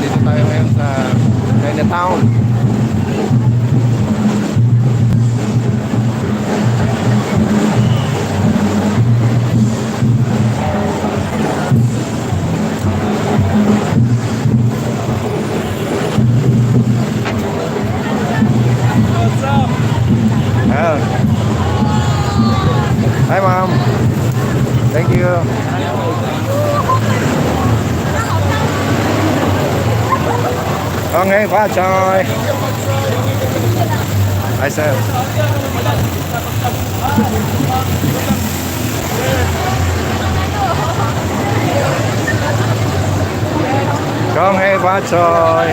Dito tayo ngayon sa Chinatown. What's up? Hi, ma'am. Thank you. Okay, bye, choi. Hi, sir. Con hey, bye, choi.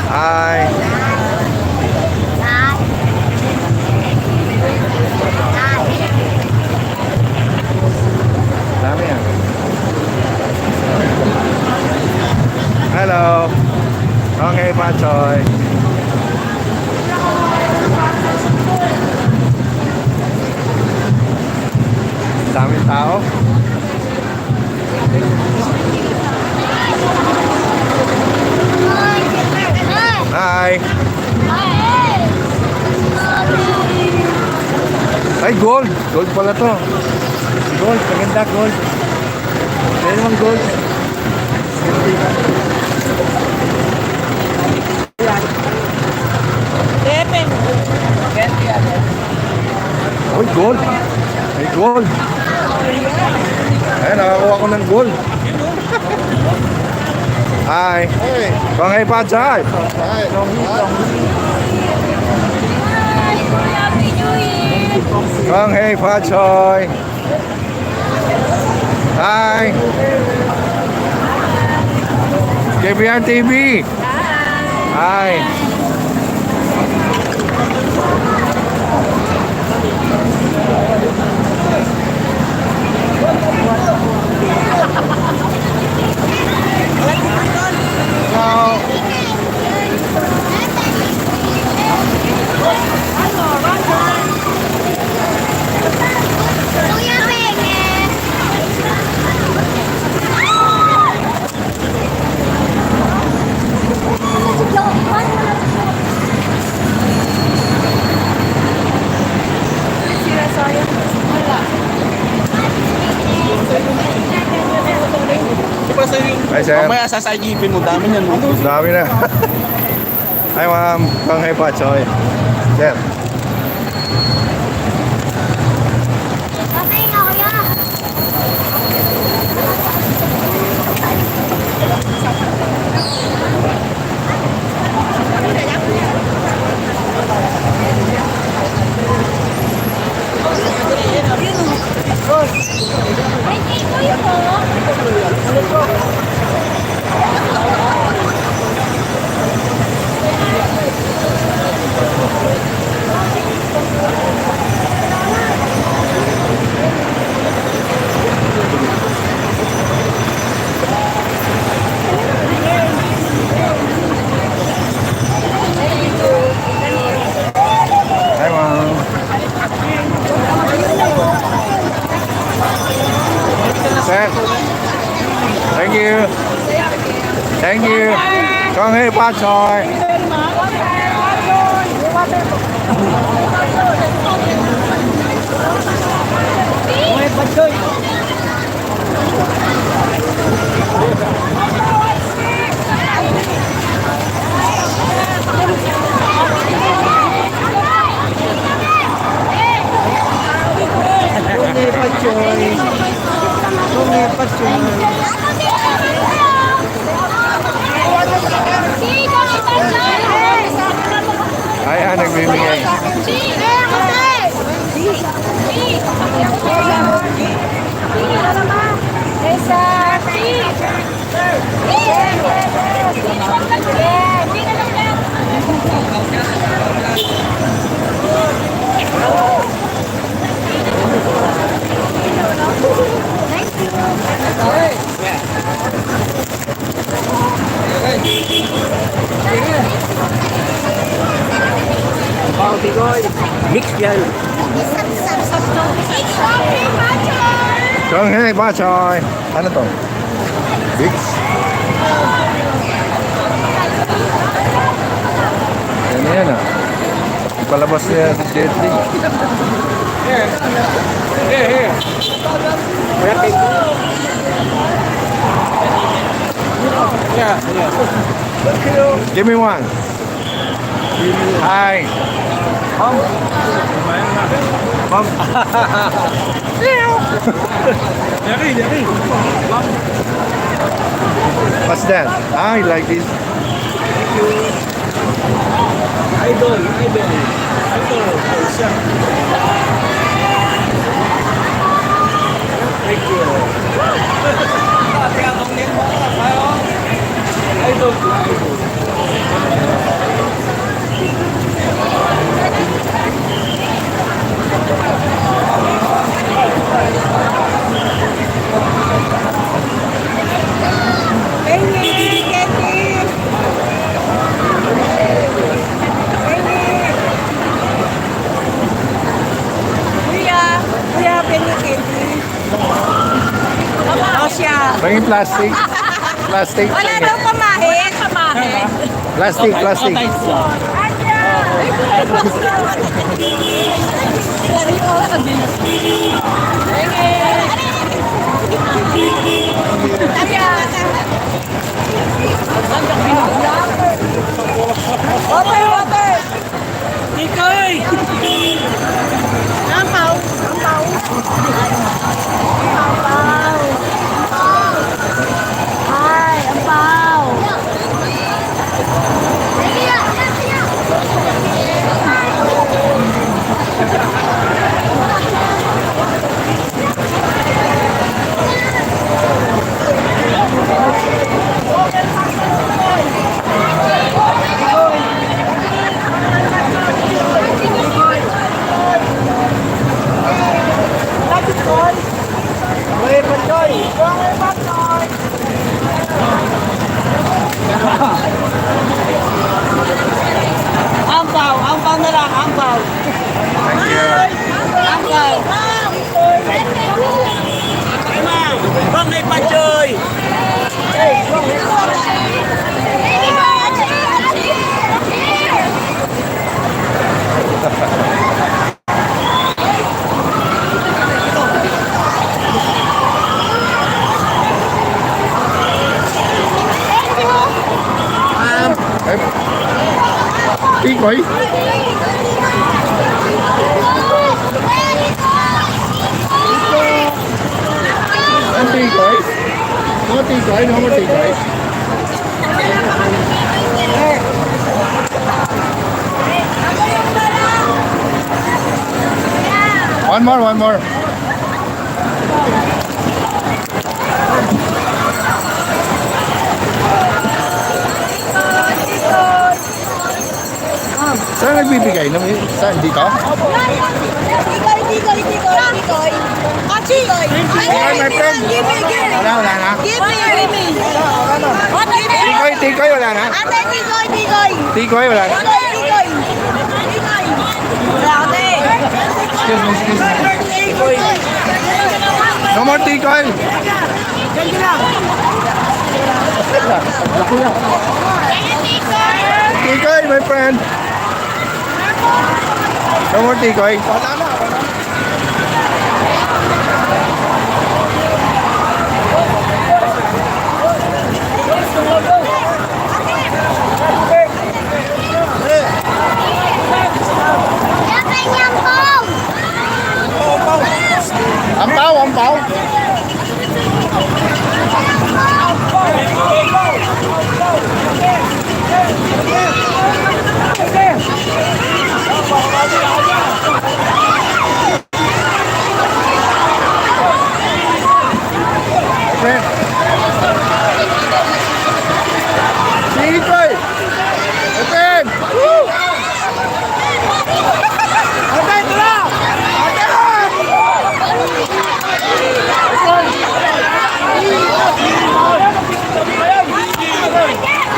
Hi. Dami yan. Hello. Okay, Pachoy. Daming tao. Hi. Ay, gold. Gold pala to. Gold, maganda gold. Meron naman gold. Uy, gold. May gold. Ayan, nakakuha ko ng gold. Hi. Kong hey, Pachay. Kong hey, Pachay. Hi. KBR TV. Hi. Hi, sir. Mamaya sasagipin mo, dami niyan. Dami na. Hi, ma'am. Kong hey, Pachoy. Sir. Thank you. Thank you. Con hey, Pachoy. Ayan, nagbibigay. Mix yan. Hey, ba, choi? Ano to? Bix? Yan ah. Palabas niya si Jet Li. Here. Yeah. Give me one. Hi. Mom. Dari. What's that? I like this. Idol. Thank you. Idol. Bringin plastic. Plastic. Wala daw pamahit. Plastic. Water. Ikoy! Ampaw. Ay, ampaw. Ampaw na lang, ampaw. Thank you. Ampaw. Ay, ma'am. Bang may pachoy. Tikoy? Ang tikoy? No tikoy? No more tikoy? One more. Saan nagbibigay? Saan? Dito? Tikoy. Tikoy, my friend. Wala na. Tikoy, wala na. Tikoy, wala na. Excuse me. No more tikoy. Tikoy, my friend. No more tikoy. Ampaw, ampaw. Okay. Sige, Choi. Open. Woo! Okay, tara!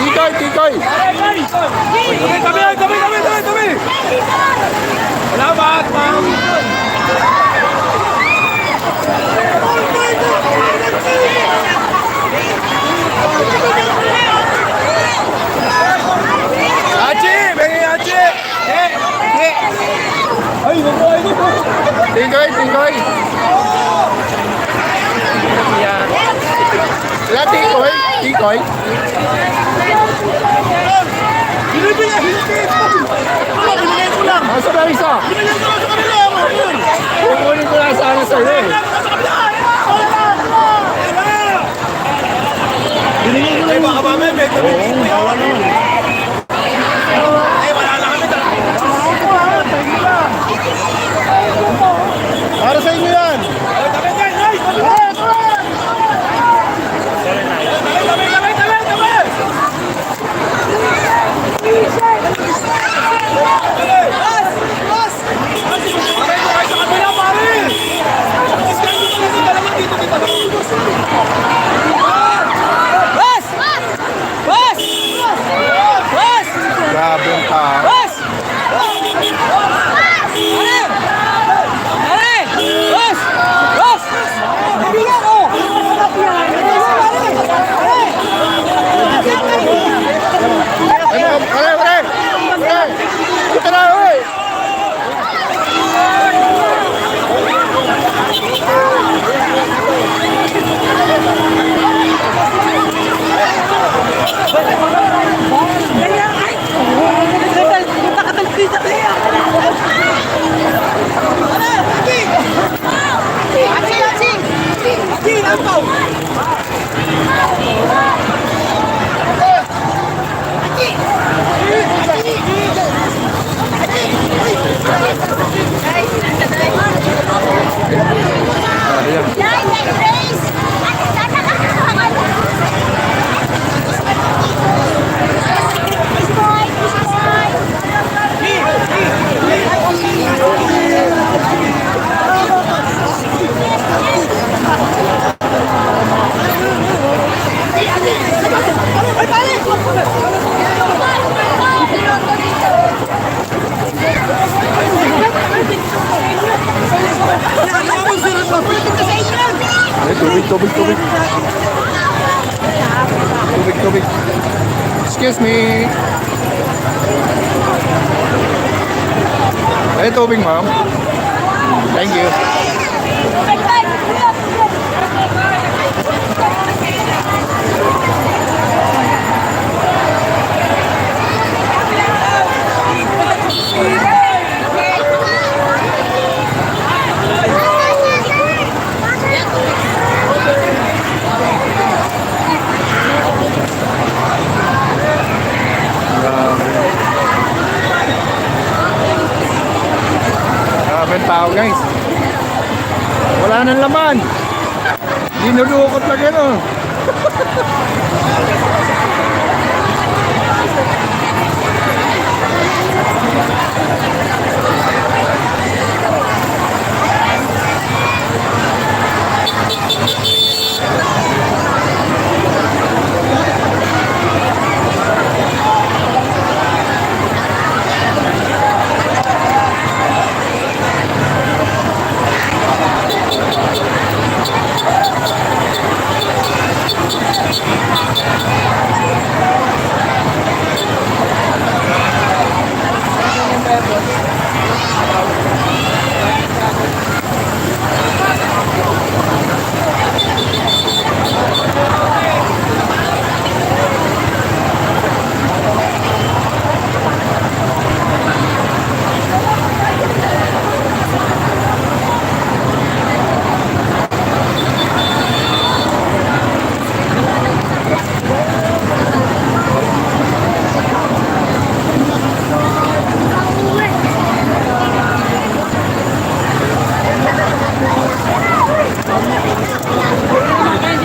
Tikoy, tikoy. Tabi. Salamat, ma'am. Aci, bagi Aci. Ay, tikoy, tikoy. Yan. Sila tikoy, tikoy. Binigay ko lang. Masa na isa? Binigay ko lang sa kanila. Kukunin ko lang sana sa'yo eh. Binigay ko lang. Ay, baka mamaya may tabi. Oo, wala naman. Ay, wala na kami. Para sa inyo yan. Grabe ang tao. Ito na, uy! Tubig. Excuse me. Ay, tubig, ma'am. Thank you. Maraming tao, guys. Wala nang laman. Dinudukot lang yan, oh.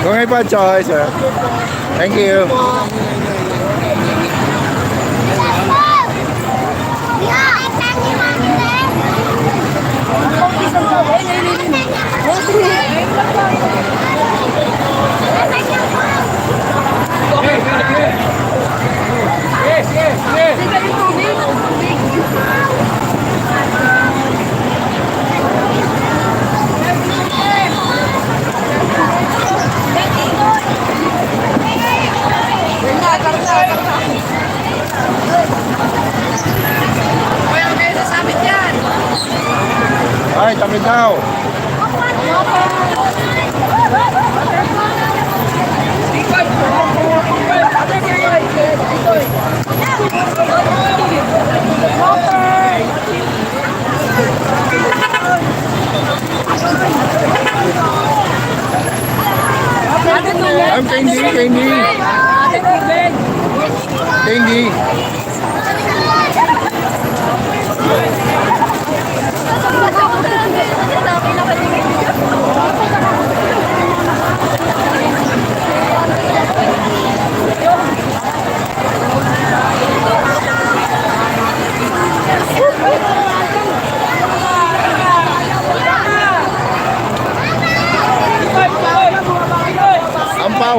Kung may pa choice, sir. Thank you. Ay, tapit daw. Ang candy. Candy. Ampaw.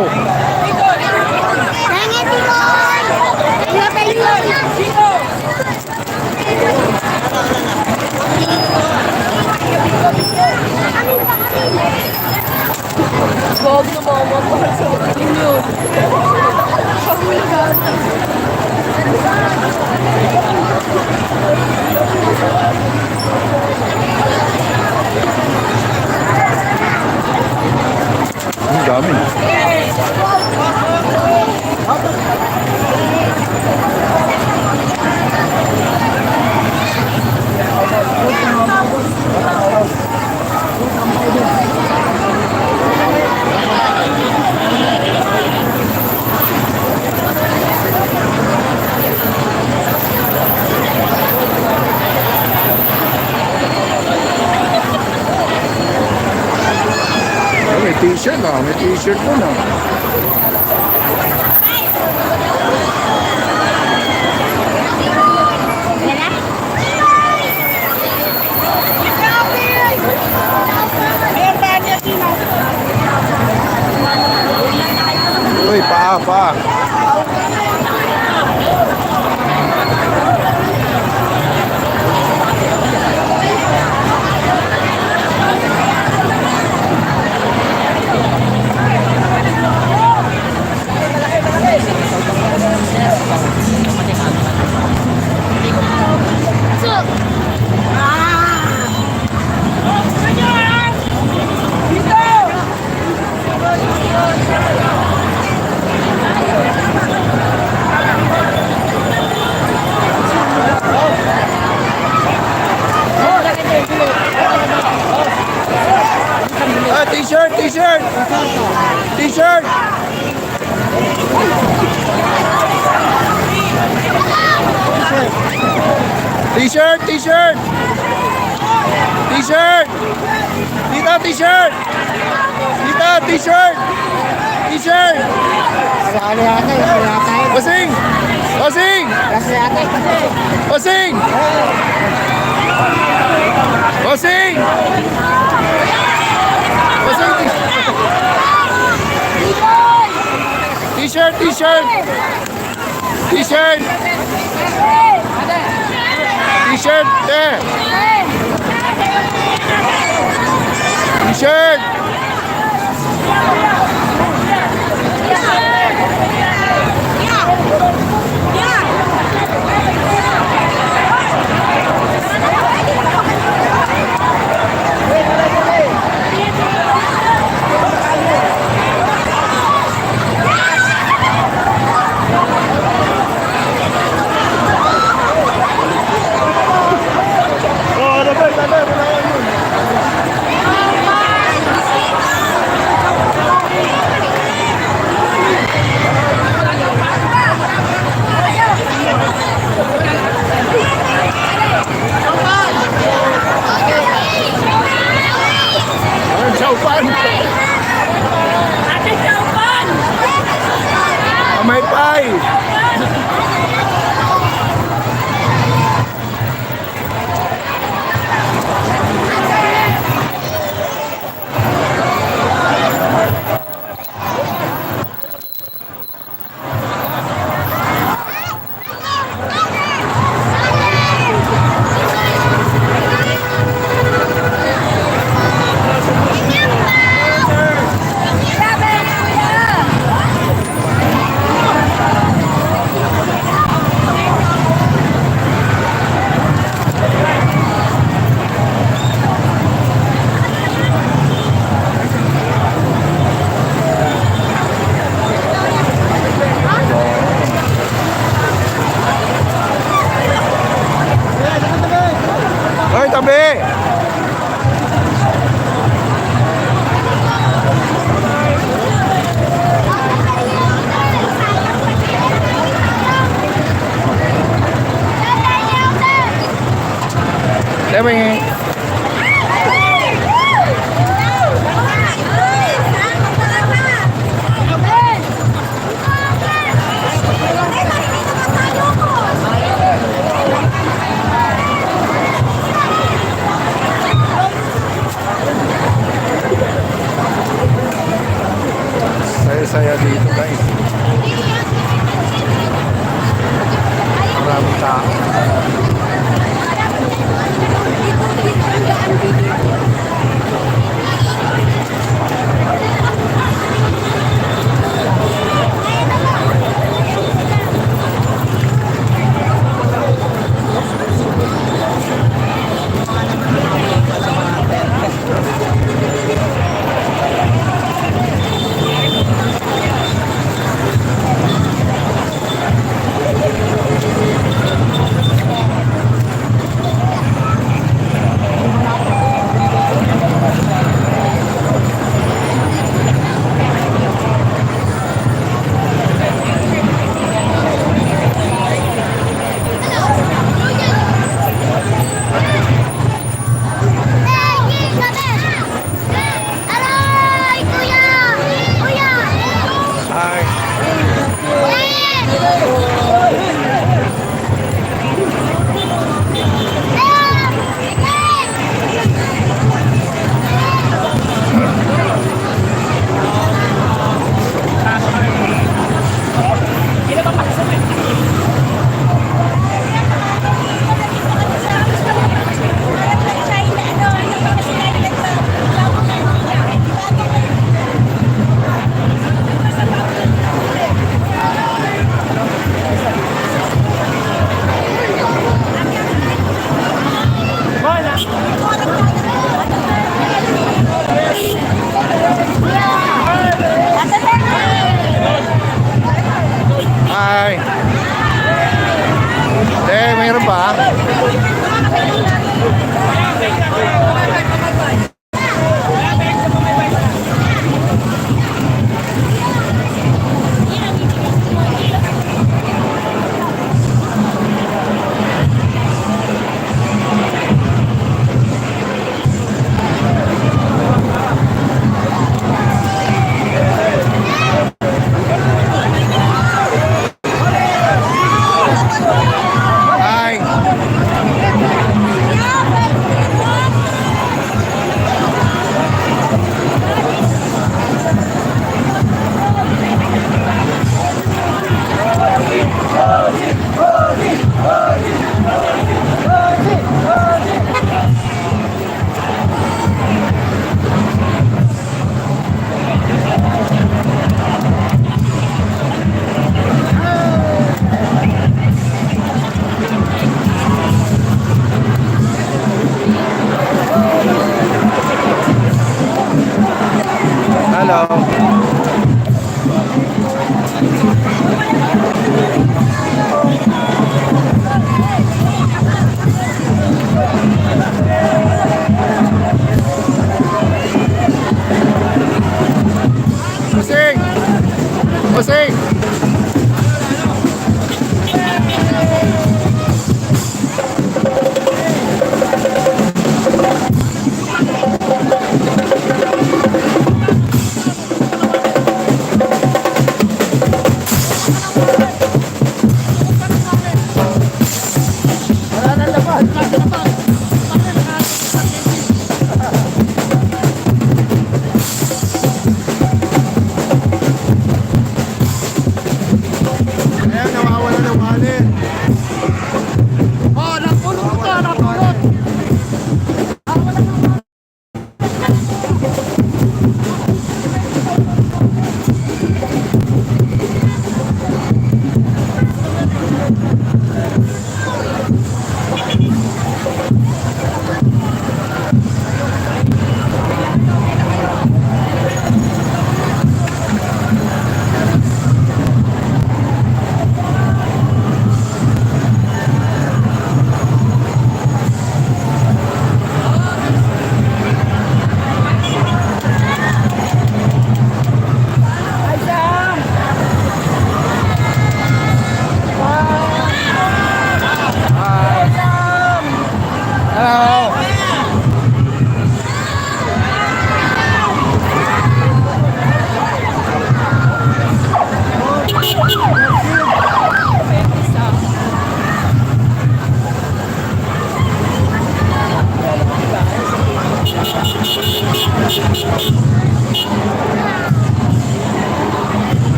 Huwag na mamamotor sa akin yun. Ang dami. May t-shirt ah. May t-shirt po na. Uy, pa. Ah, t-shirt. T-shirt. Dito, t-shirt. Basing. T-shirt. T-shirt. There. T-shirt. Chaupan. Kamay pay. Hoy, tabi! Tabi! Saya dito guys. Maraming tao. Jose.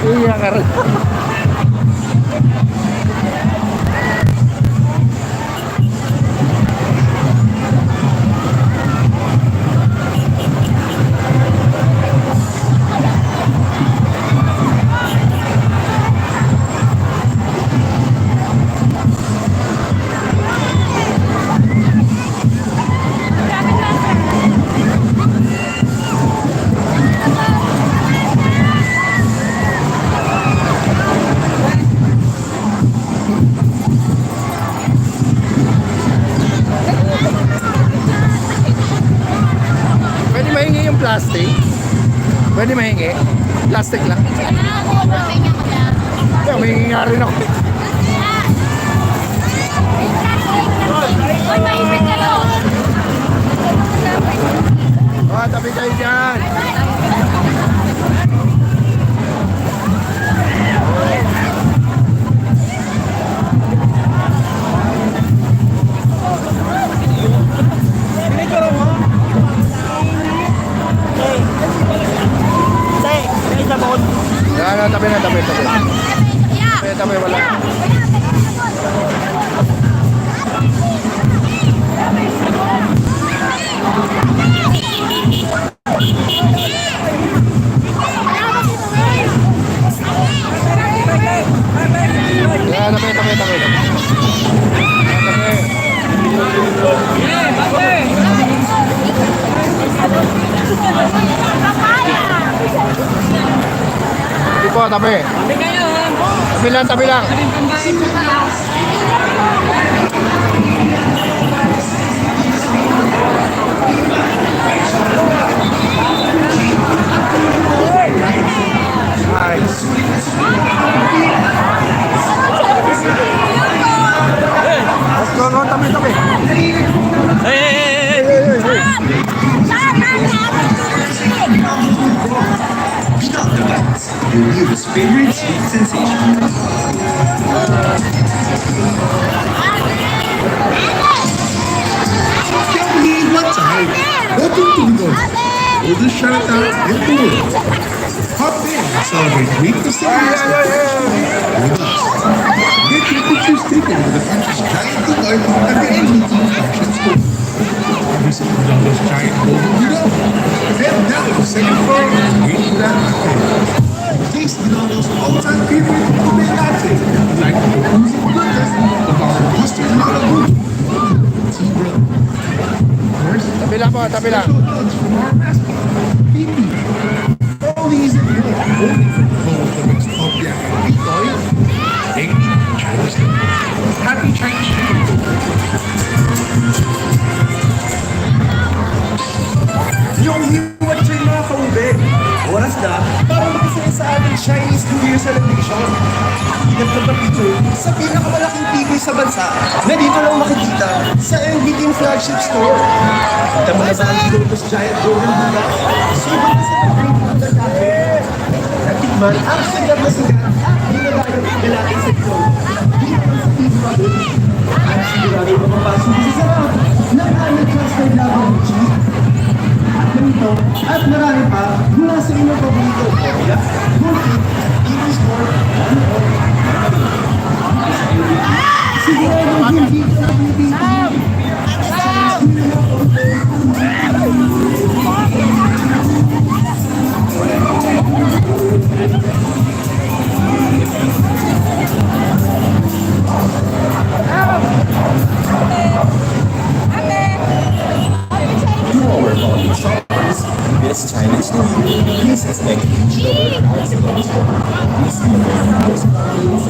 Iya ka rin. Plastic? Pwede mahingi? Plastic lang? Yeah, mahingi nga rin ako. Oh, tabi kayo dyan. Tabi na, tabi. Tabi, wala. Ya, tabi. Po, tabi. Tabi lang. Ay. Let's go, no, tabi. Hey. Your newest favorite sweet sensation. Can't believe what time. Welcome to the oldest shoutout in the world. Hop in and celebrate great festivities with us. Get your pictures taken with the country's giant delight at the NGT Fashion Store. Visit Ronaldo's giant golden window. Head down to the second floor and wait for that latte. Taste Ronaldo's all-time favorite ube latte, like the oozing goodness of our custard Ronaldo. Tea brother. First, Tabi lang po, tabi lang. special hugs from our mascot, Pipi. All these and more only from the home of its top yak Pitoy, English, Chinese. Happy Chinese New Year. Yung hiwat siya mga kaube. Oras na para makisaya sa ating Chinese New Year celebration. Ingat na picture sa pinakamalaking TV sa bansa na dito lang makikita sa MBT flagship store. Kita mo na ba ang Kaluto's giant golden buga? Sobrang na sa green food na cafe. Natikman ang sigat na sigat at ginagayang lalaki sa ito. Dito lang sa TV Brothers. At sigurado mapapasok sa sarap ng aming trusted love cheese. Ganito at marami pa mula sa inyong paborito. Kaya, Unported, English Sport, sigurado hindi ka nabibitin. Our volume shoppers, this Chinese New Year, please expect each dollar as a bonus. Please see your house parties.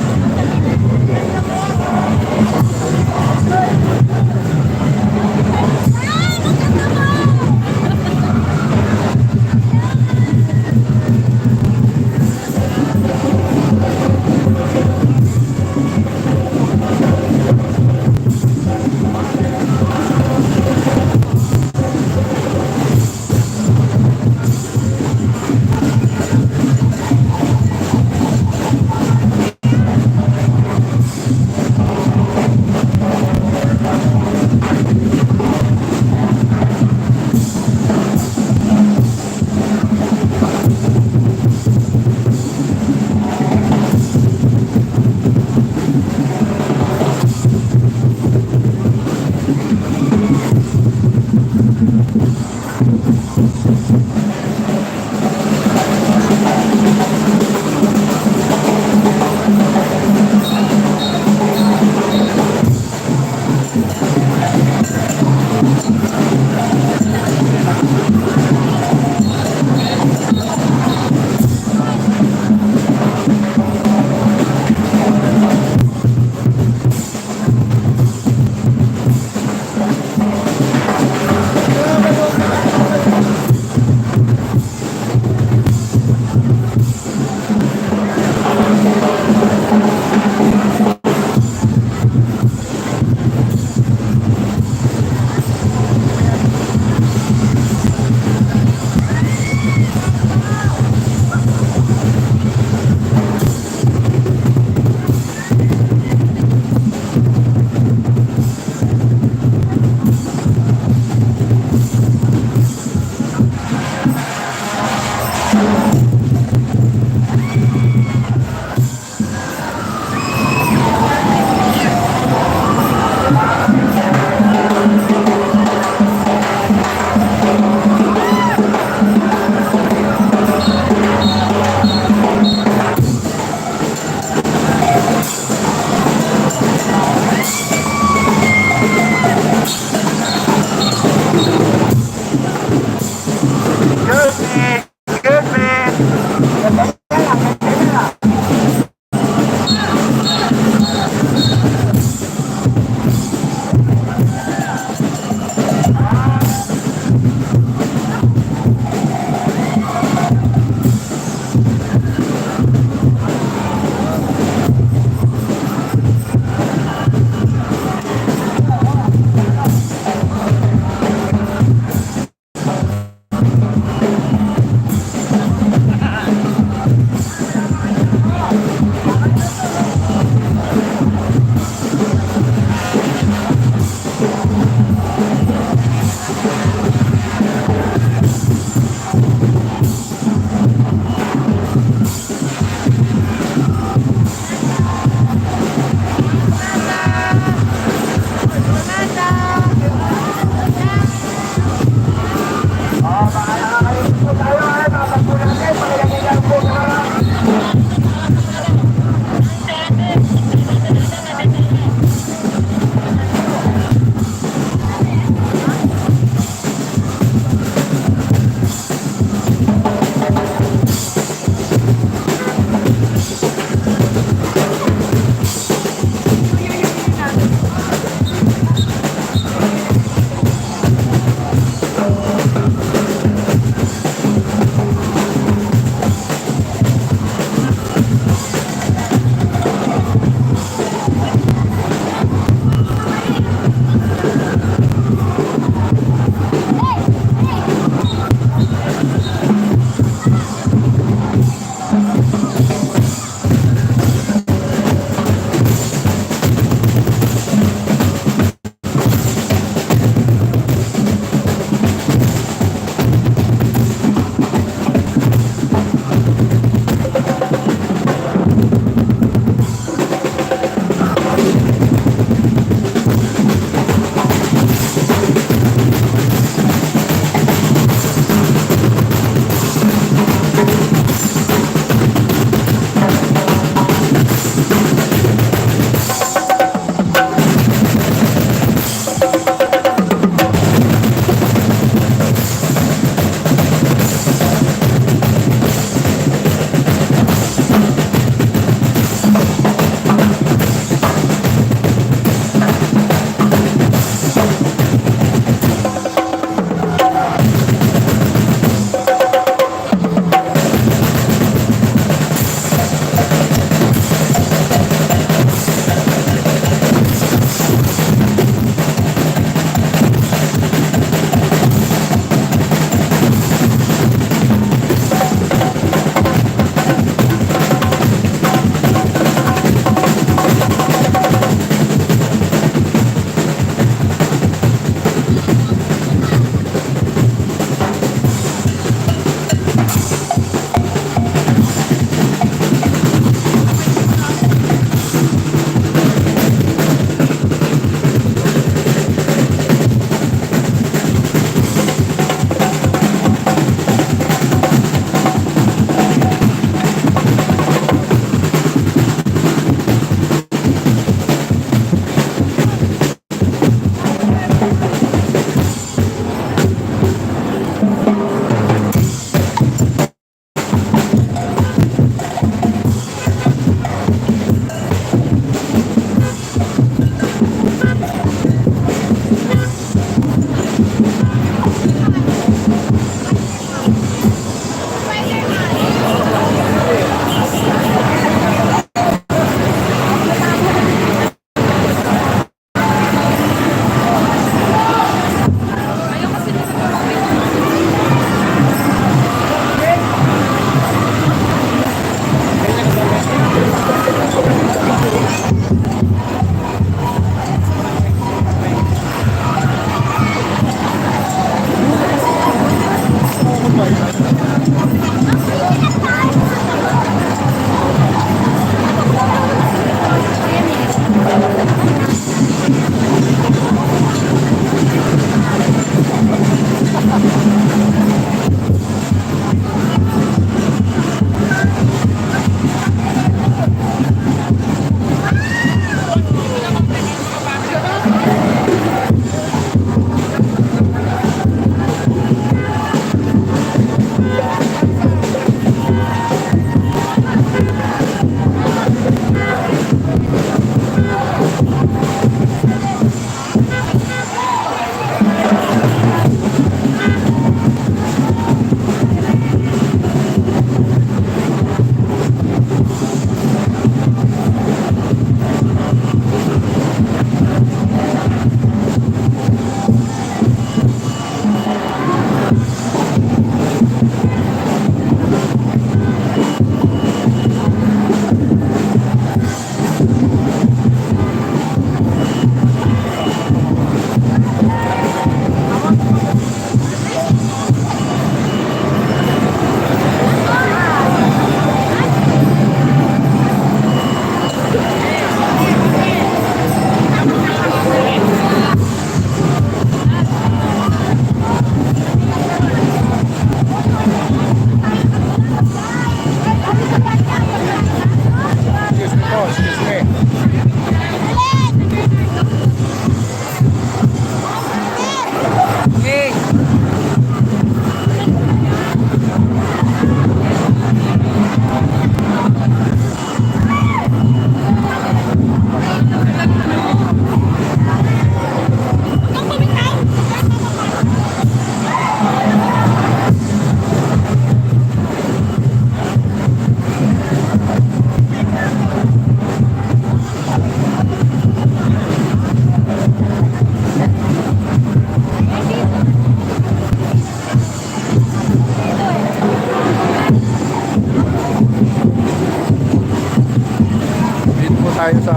tayo sa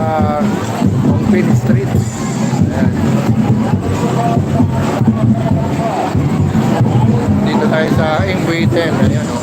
Unported Street. Ayan. Dito tayo sa Unported. Ayan o.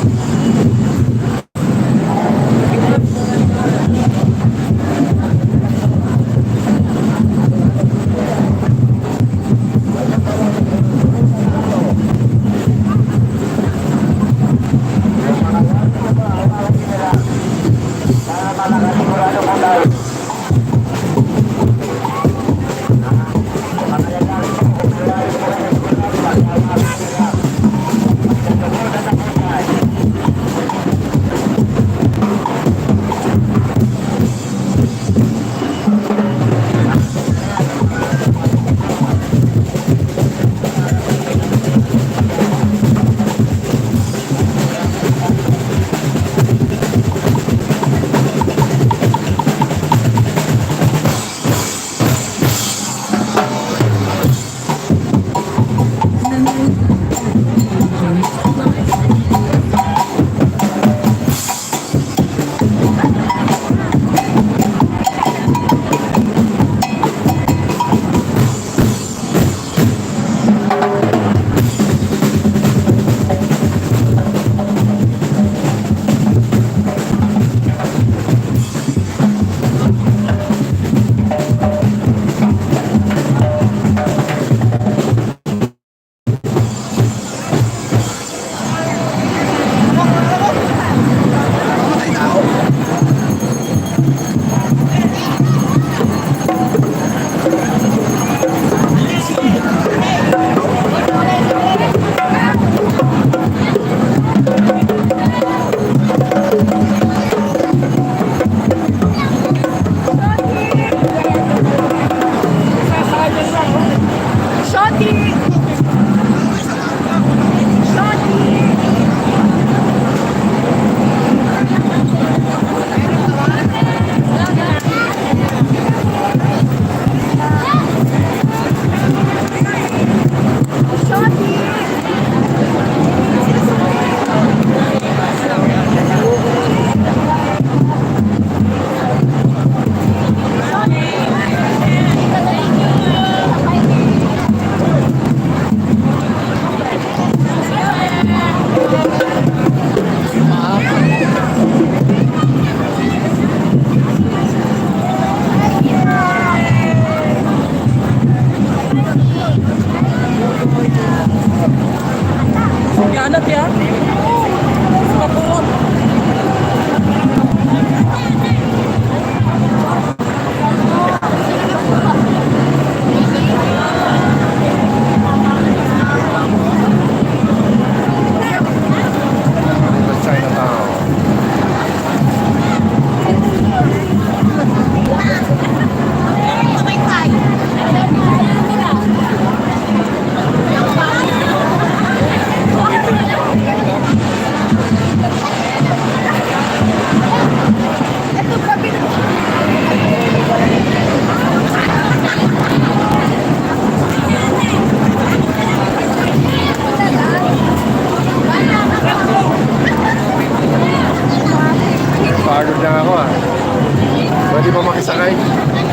makisakay?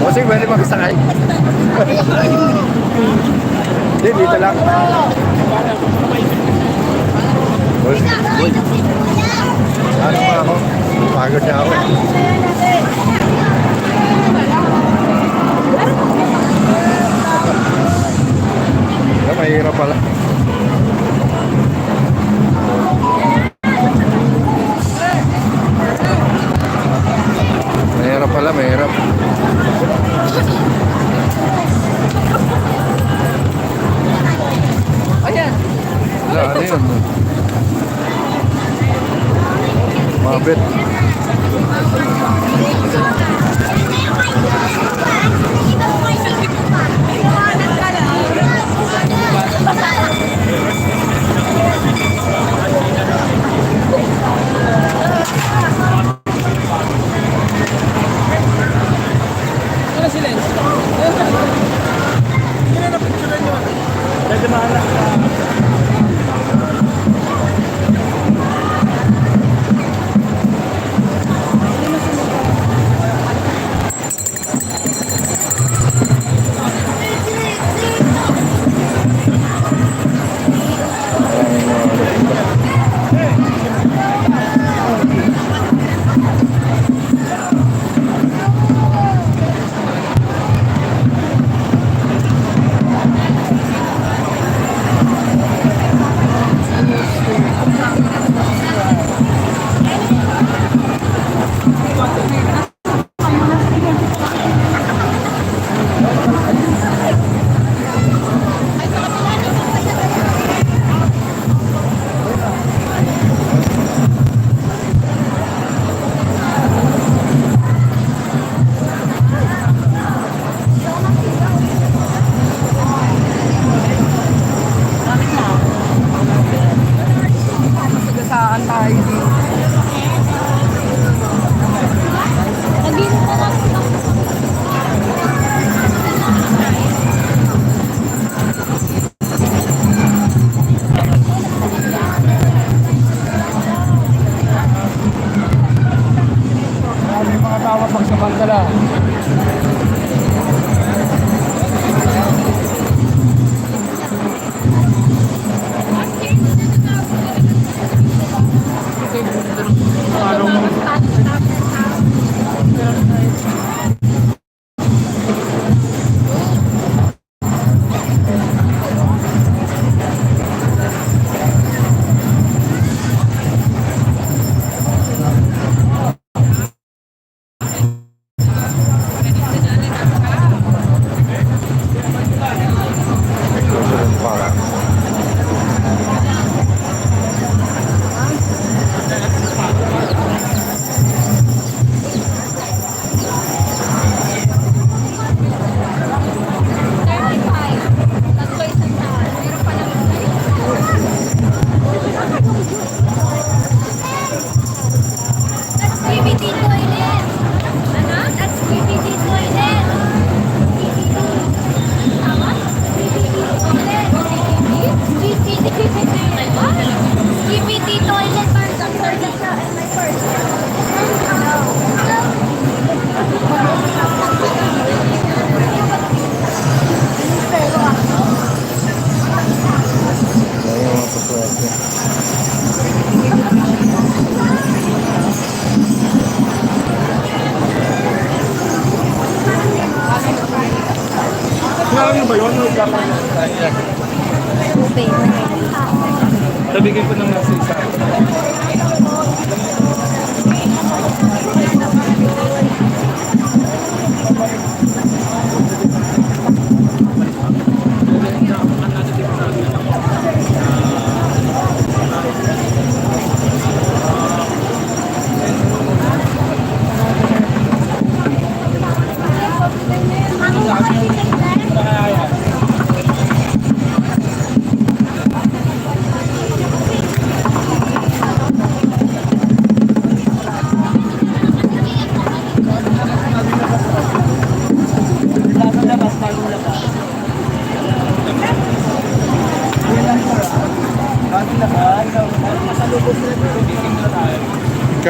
Bossing, pwede makisakay? Hindi, dito lang. Bossing, boy. Ano pa ako? Pagod na ako eh. Mahirap pala. Mahirap pala, mahirap. Ayan. Wala, ano yun? Mabit. Ano si Lens? Hindi na napicturean nyo. Dahil mahanap ka. nakakatawa pagsamantala. Sinabi ba yun? Nabigay ko ng nasa isa.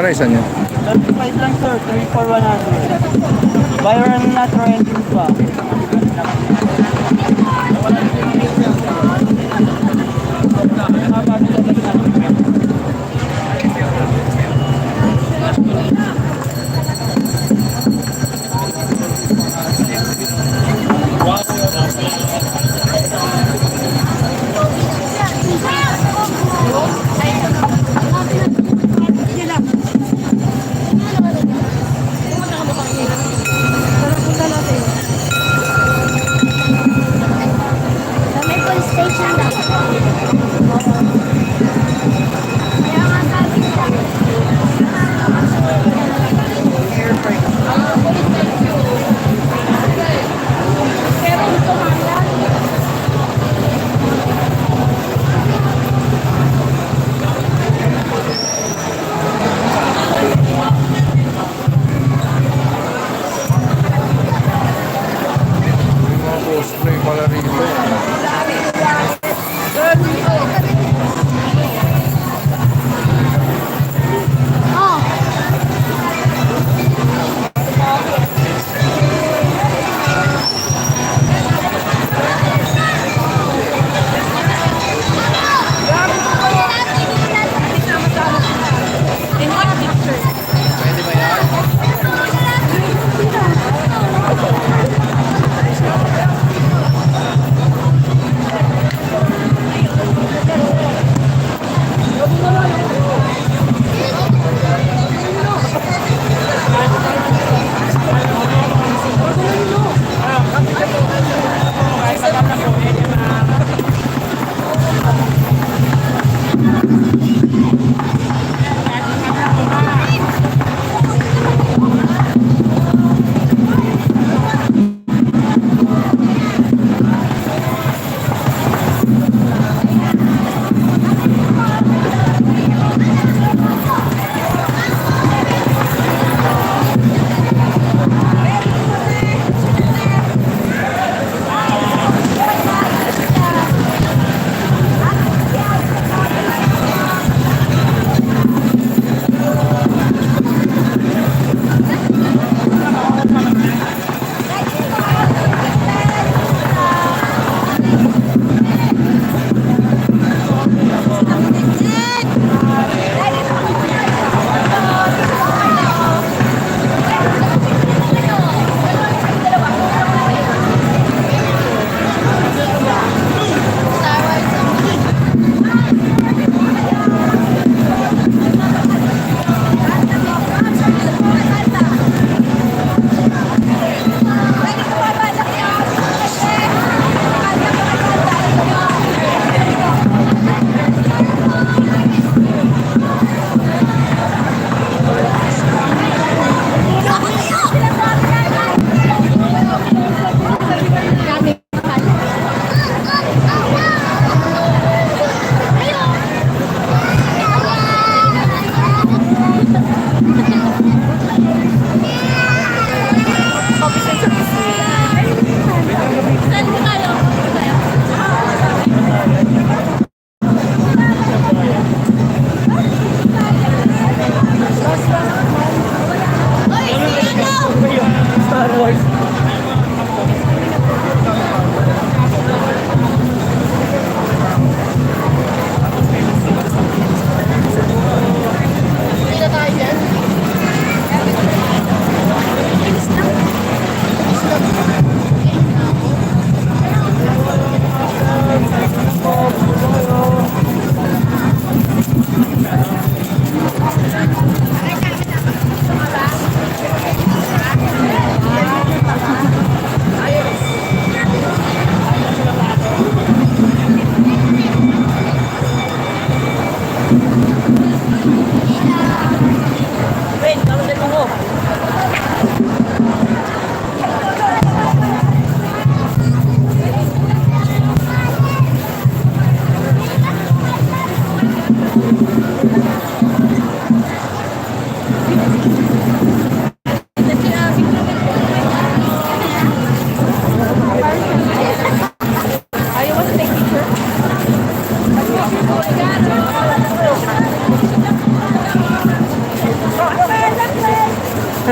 Kaya isa niya? 35 lang sir, 3 for 100. Byron na trending pa.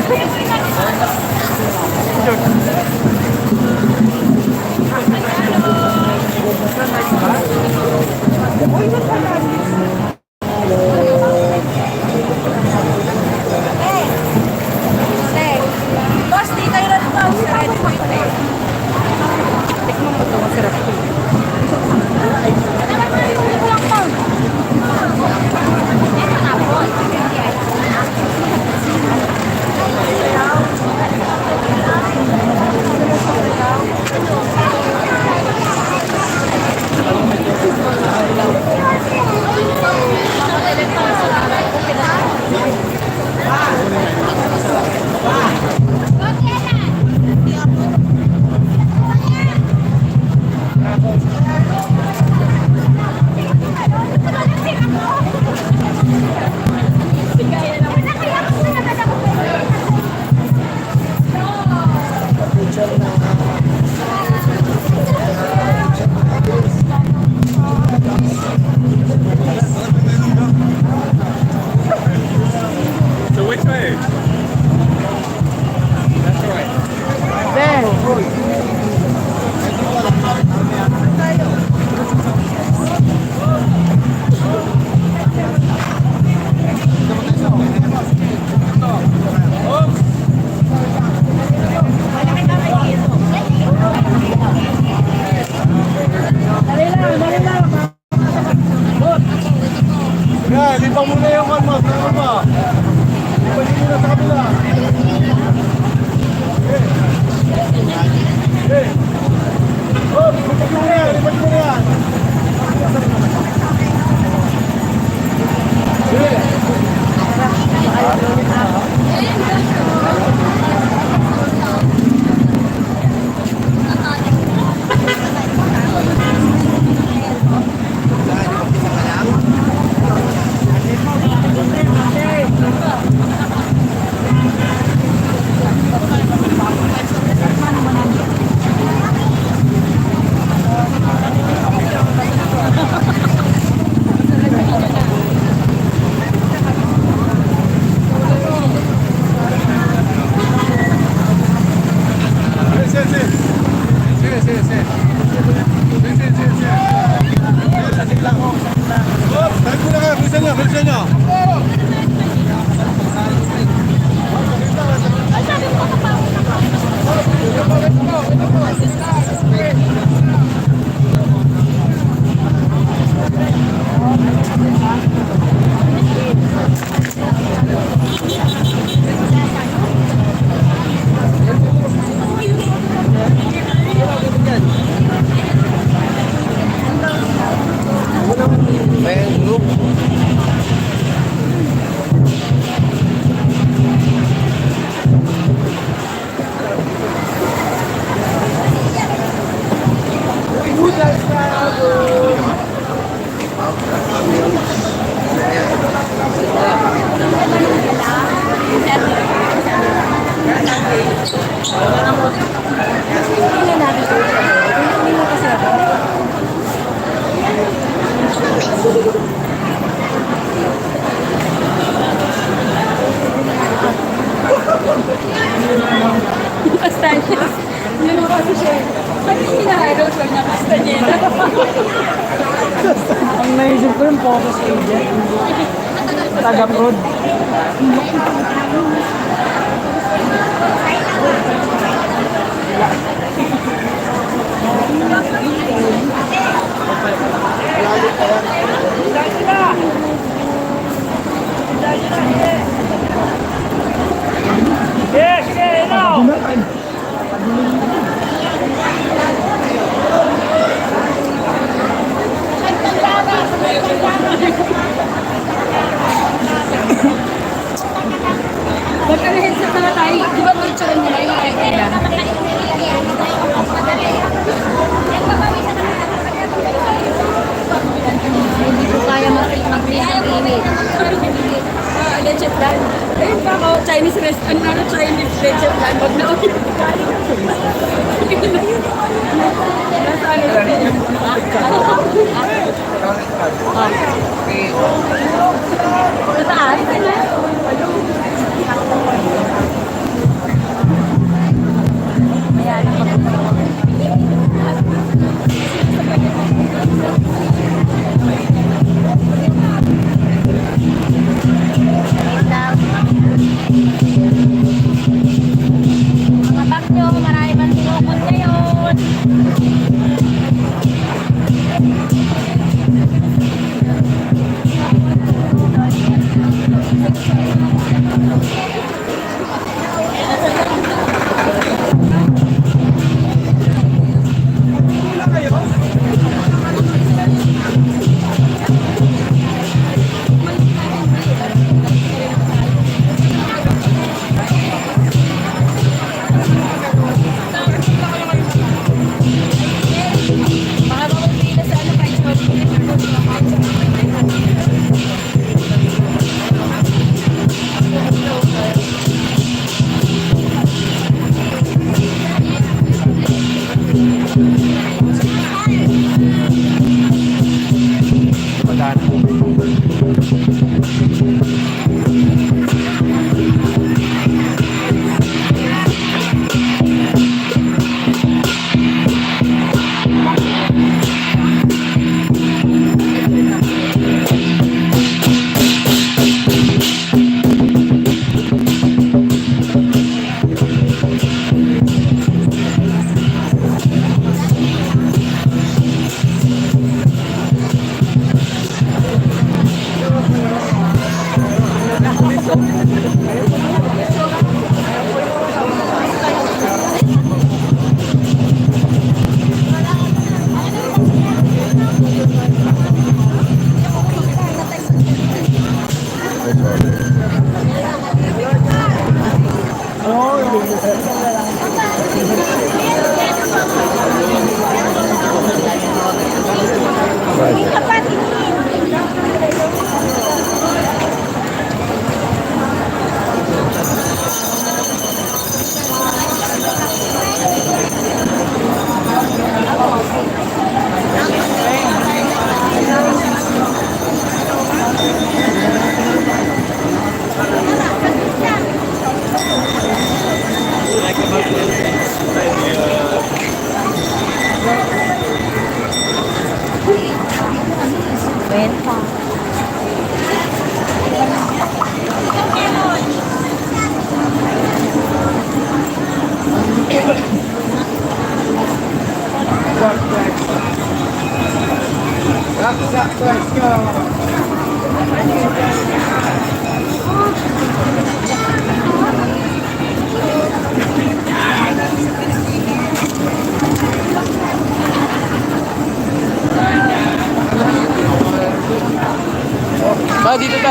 Boss, di tayo na ito. Ready po ito. Tikman mo ito. Masarap ito. So which way? Yeah, lipang muna yung kalmas. Ano ba? Lipang muna sa kabila. Hey! Oh, lipang muna yan. Lipang muna yan. Castañas. Yun mo kasi siya. Ano yung hinahirow ko niya Castañeda? Ang naisip ko yung focus agent. Taga-prod. Magka-headset na tayo. Di ba mag-tsakin mo na yung kailan? Hindi ko kaya mag-print ng image. Legit lang. Ayun pa ako, Chinese restaurant na Chinese legit lang. Wag na ulit. Nasaan ito? Sa taas?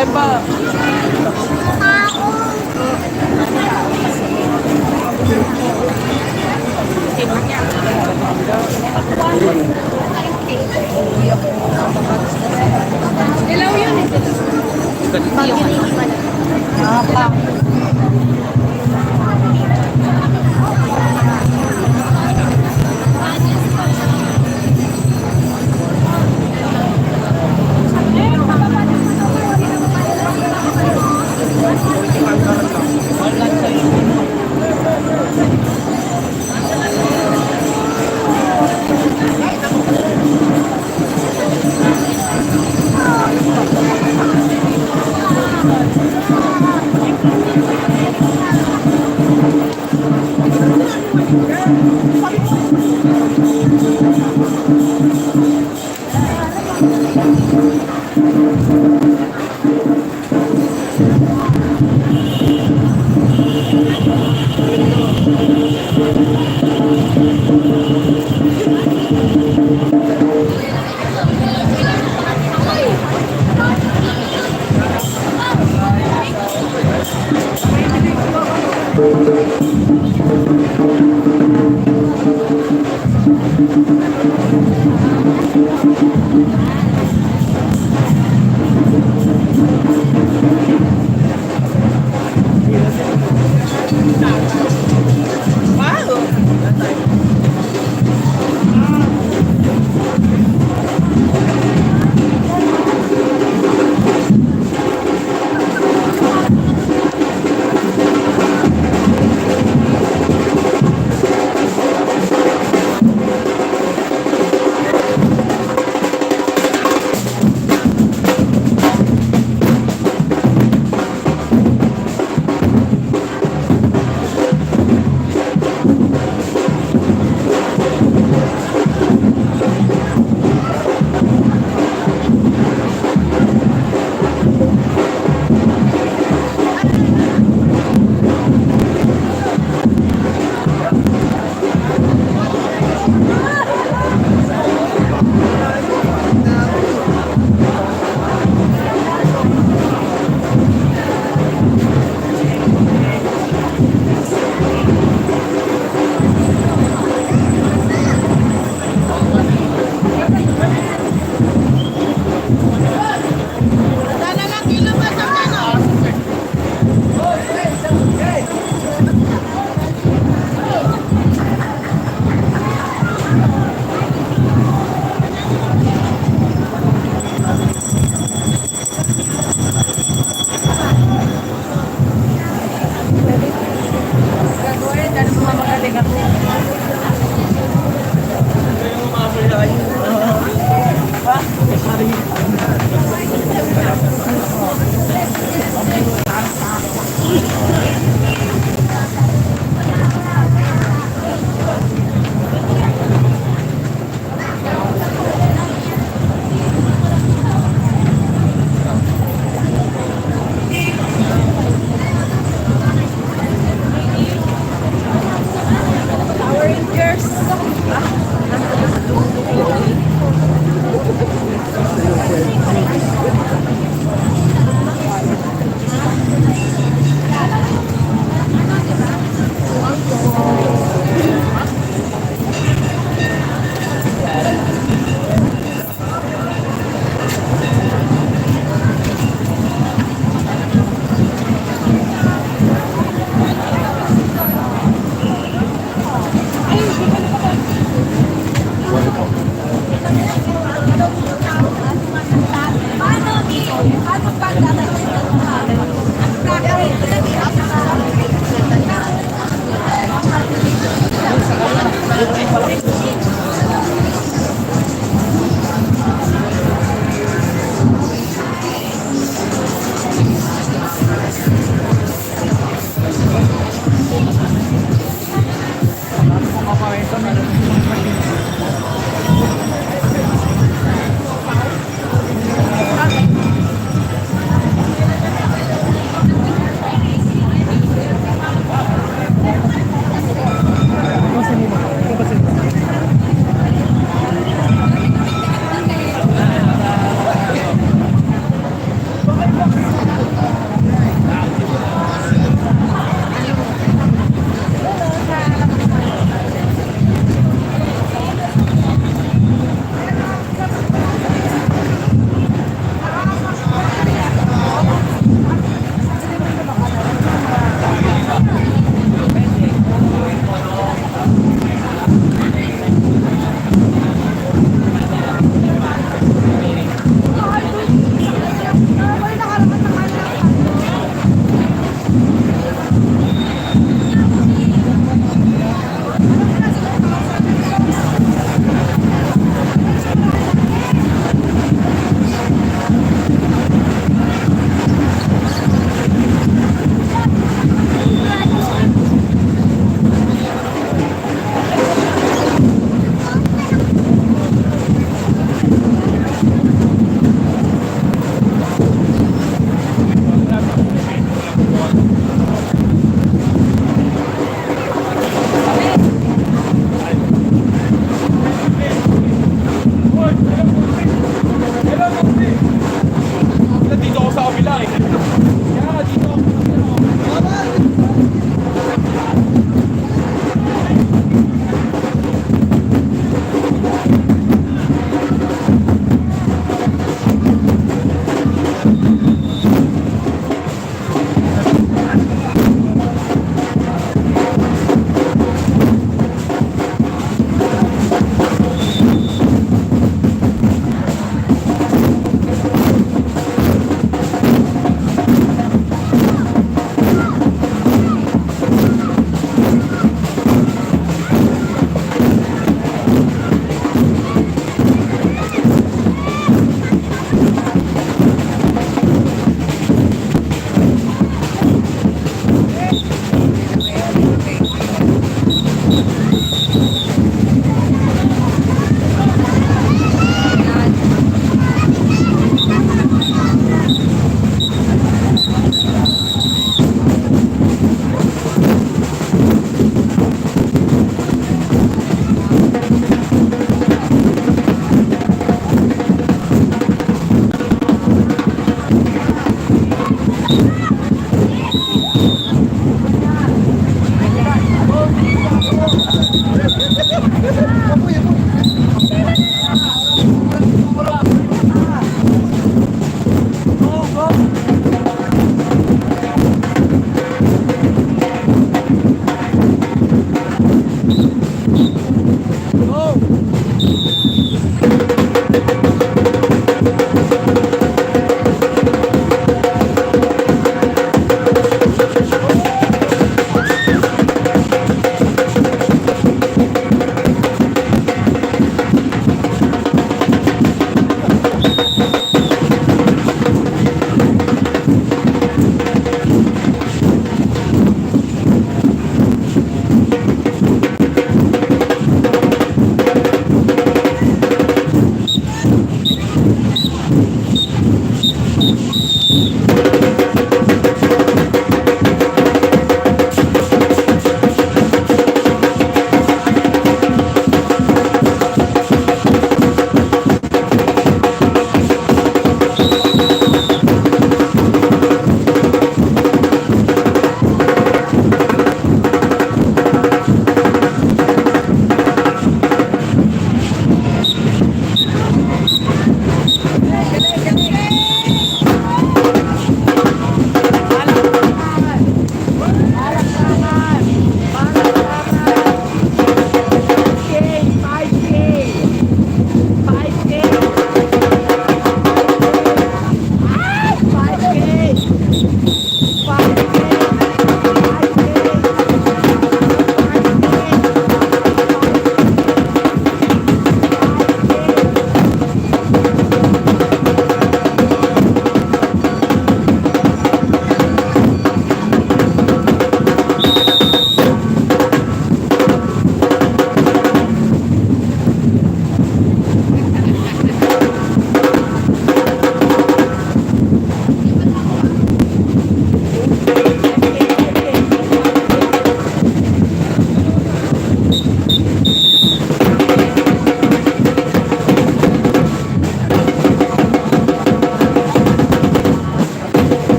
Kaya pa. Dilaw yun eh.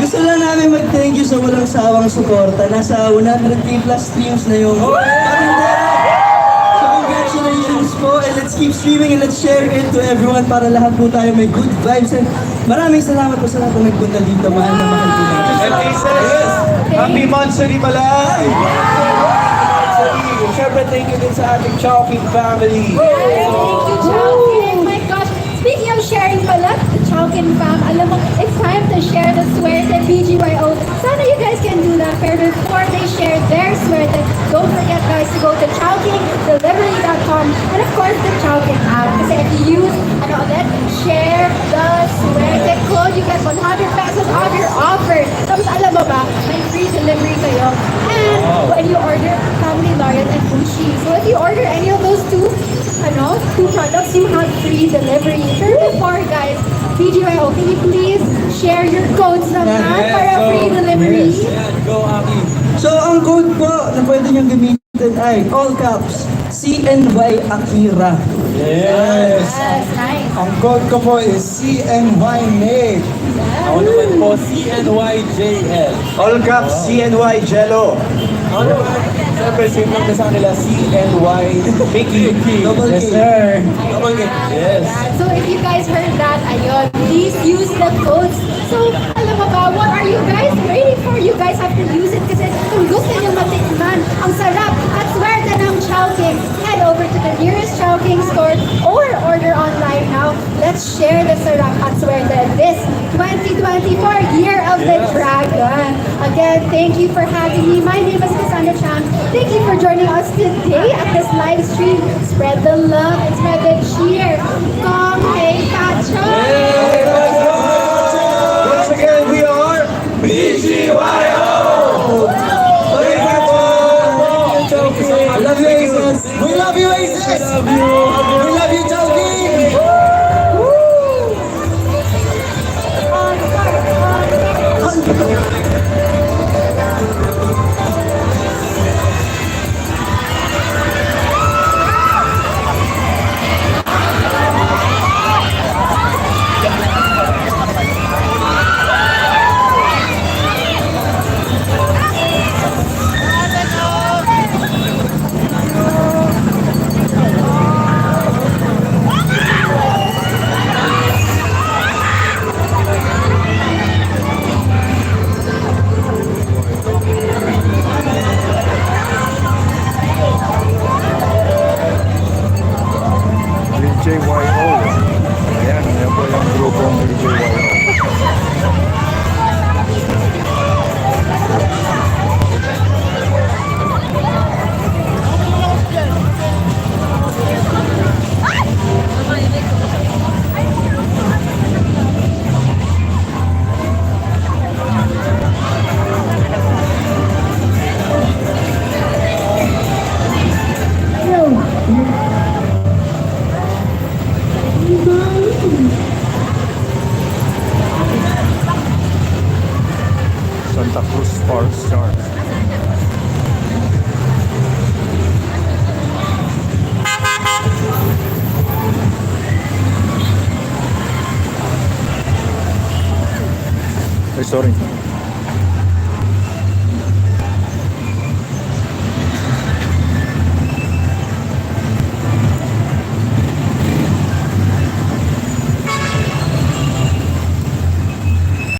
Gusto lang namin mag-thank you sa walang sawang suporta. Nasa 100k plus streams na yung Patintero. So congratulations po, and let's keep streaming and let's share it to everyone para lahat po tayo may good vibes. And maraming salamat po sa lahat na nagpunta dito. Mahal na mahal po natin. And Aces, happy Monthsary pala! Siyempre, thank you din sa ating Chowking family. Thank you, Chowking. Oh my gosh. Speaking of sharing pala, the Chowking fam, alam mo, it's time to share the Swerte BGYO. Sana you guys can do that. Pero before they share their Swerte, don't forget guys to go to chowkingdelivery.com and of course the Chowking app. Kasi if you use, share the Swerte code, you get 100 pesos off your offer. Tapos alam mo ba, may free delivery kayo. And when you order Family Laureate and Fushi. So if you order any of those two products, you have free delivery. Pero before guys, BGYO, can you please share your codes naman para free delivery? Go, Aki. So, ang code po na pwede niyong gamitin ay all caps, CNY Akira. Yes, nice. Ang code ko po is CNY Nate. Ako naman po, CNYJL. All caps, CNY Jello. Ako naman, siyempre, same lang na sa kanila, CNY Mickey. Double Yes, K. sir. Double K. Yes. So if you guys heard that, ayun, please use the codes. So, alam mo ba, what are you guys waiting for? You guys have to use it kasi kung gusto nyo matikman ang sarap at swerte ng Chowking, head over to the nearest Chowking store or order online now. Let's share the sarap at swerte this 2024 Year of the Dragon. Again, thank you for having me. My name is Cassandra Chang. Thank you for joining us today at this live stream. Spread the love and spread the cheer. Kong Hei Kacho! Once again, we are BGYO! I love you, Aces. We love you, Aces! Love you. We love you, Chowking! BJYO. Ayan, yan po yung grupong BJYO. Santa Cruz Sports Stars. Ay, sorry.